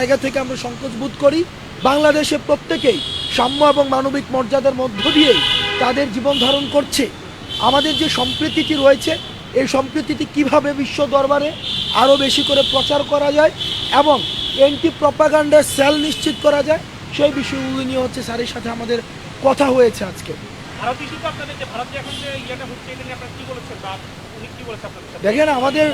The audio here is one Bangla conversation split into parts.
জায়গা থেকে আমরা সংকোচ বোধ করি। বাংলাদেশে প্রত্যেকেই সাম্য এবং মানবিক মর্যাদার মধ্য দিয়েই তাদের জীবন ধারণ করছে। আমাদের যে সম্প্রীতিটি রয়েছে, এই সম্প্রীতিটি কীভাবে বিশ্ব দরবারে আরও বেশি করে প্রচার করা যায় এবং অ্যান্টি প্রপাগান্ডার সেল নিশ্চিত করা যায়, সেই বিষয়গুলো নিয়ে হচ্ছে স্যারের সাথে আমাদের কথা হয়েছে আজকে। দেখেন আমাদের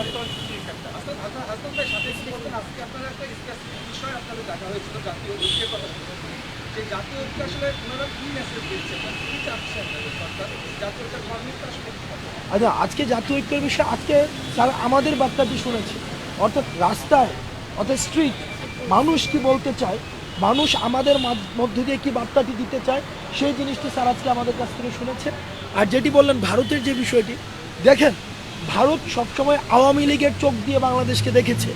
আচ্ছা, আজকে জাতীয় ঐক্যের বিষয়ে আজকে স্যার আমাদের বার্তাটি শুনেছে, অর্থাৎ রাস্তায় অর্থাৎ স্ট্রিট মানুষ কি বলতে চায়, মানুষ আমাদের মধ্য দিয়ে কি বার্তাটি দিতে চায়, সেই জিনিসটি স্যার আজকে আমাদের কাছ থেকে শুনেছে। আর যেটি বললেন ভারতের যে বিষয়টি, দেখেন ভারত সবসময় আওয়ামী লীগের চোখ দিয়ে বাংলাদেশকে দেখেছে।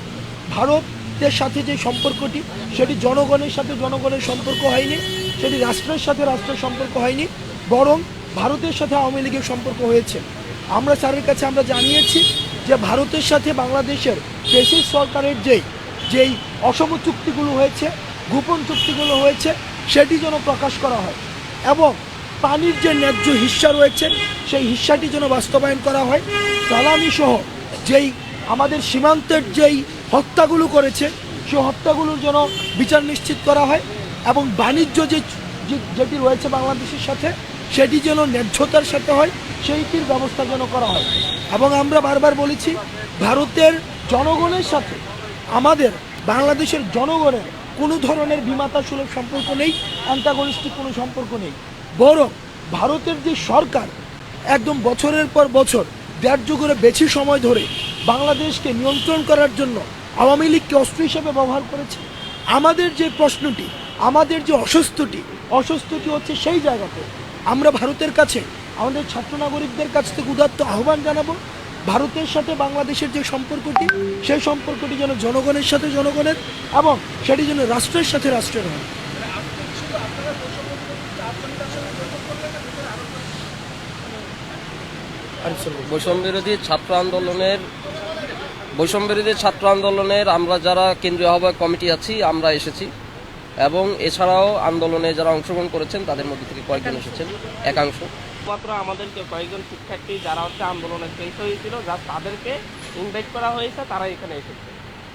ভারতের সাথে যে সম্পর্কটি, সেটি জনগণের সাথে জনগণের সম্পর্ক হয়নি, সেটি রাষ্ট্রের সাথে রাষ্ট্রের সম্পর্ক হয়নি, বরং ভারতের সাথে আওয়ামী লীগের সম্পর্ক হয়েছে। আমরা স্যারের কাছে আমরা জানিয়েছি যে ভারতের সাথে বাংলাদেশের ফ্যাসিস্ট সরকারের যেই অসম চুক্তিগুলো হয়েছে, গোপন চুক্তিগুলো হয়েছে, সেটি যেন প্রকাশ করা হয় এবং পানির যে ন্যায্য হিস্সা রয়েছে সেই হিস্সাটি যেন বাস্তবায়ন করা হয়। সালামি সহ যেই আমাদের সীমান্তের যেই হত্যাগুলো করেছে, সেই হত্যাগুলোর যেন বিচার নিশ্চিত করা হয় এবং বাণিজ্য যেটি রয়েছে বাংলাদেশের সাথে, সেটি যেন ন্যায্যতার সাথে হয়, সেইটির ব্যবস্থা যেন করা হয়। এবং আমরা বারবার বলেছি, ভারতের জনগণের সাথে আমাদের বাংলাদেশের জনগণের কোনো ধরনের বিমাতা সুলভ সম্পর্ক নেই, অ্যান্টাগনিস্টিক কোনো সম্পর্ক নেই, বরং ভারতের যে সরকার একদম বছরের পর বছর 1.5 যুগের বেশি সময় ধরে বাংলাদেশকে নিয়ন্ত্রণ করার জন্য আওয়ামী লীগকে অস্ত্র হিসেবে ব্যবহার করেছে। আমাদের যে প্রশ্নটি, আমাদের যে অস্বস্তিটি হচ্ছে সেই জায়গাতে আমরা ভারতের কাছে আমাদের ছাত্র নাগরিকদের কাছ থেকে উদাত্ত আহ্বান জানাবো, ভারতের সাথে বাংলাদেশের যে সম্পর্কটি, সেই সম্পর্কটি যেন জনগণের সাথে জনগণের এবং সেটি যেন রাষ্ট্রের সাথে রাষ্ট্রের হয়। বৈষম্যবিরোধী ছাত্র আন্দোলনের আমরা যারা কেন্দ্রীয় আহ্বায়ক কমিটি আছি, আমরা এসেছি এবং এছাড়াও আন্দোলনে যারা অংশগ্রহণ করেছেন তাদের মধ্যে থেকে কয়েকজন এসেছেন, একাংশ। মাত্র আমাদেরকে কয়েকজন শিক্ষার্থী যারা আন্দোলনের শেষ হয়েছিল, যা তাদেরকে ইনভাইট করা হয়েছে, তারা এখানে এসেছে।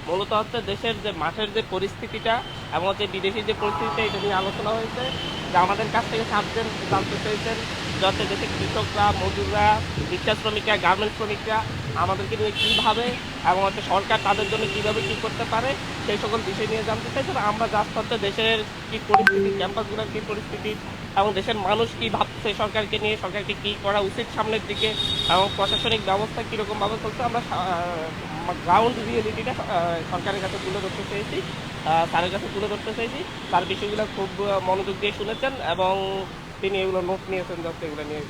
মূলত দেশের যে মাঠের যে পরিস্থিতিটা এবং বিদেশি যে পরিস্থিতিটা, এটা নিয়ে আলোচনা হয়েছে। যে আমাদের কাছ থেকে সাতজন জানতে চেয়েছেন যাতে দেশে কৃষকরা, মজুররা, রিক্সা শ্রমিকরা, গার্মেন্টস শ্রমিকরা আমাদেরকে নিয়ে কীভাবে এবং সরকার তাদের জন্য কীভাবে কী করতে পারে, সেই সকল বিষয় নিয়ে জানতে চাইছেন। আমরা জাস্ট দেশের কী পরিস্থিতি, ক্যাম্পাসগুলোর কী পরিস্থিতি এবং দেশের মানুষ কী ভাবছে সরকারকে নিয়ে, সরকারকে কী করা উচিত সামনের দিকে এবং প্রশাসনিক ব্যবস্থা কীরকমভাবে চলছে, আমরা গ্রাউন্ড রিয়েলিটিটা সরকারের কাছে তুলে ধরতে চেয়েছি, স্যারের কাছে তুলে ধরতে চেয়েছি। তার বিষয়গুলো খুব মনোযোগ দিয়ে শুনেছেন এবং তিনি এগুলো নোট নিয়েছেন, যাতে এগুলো নিয়ে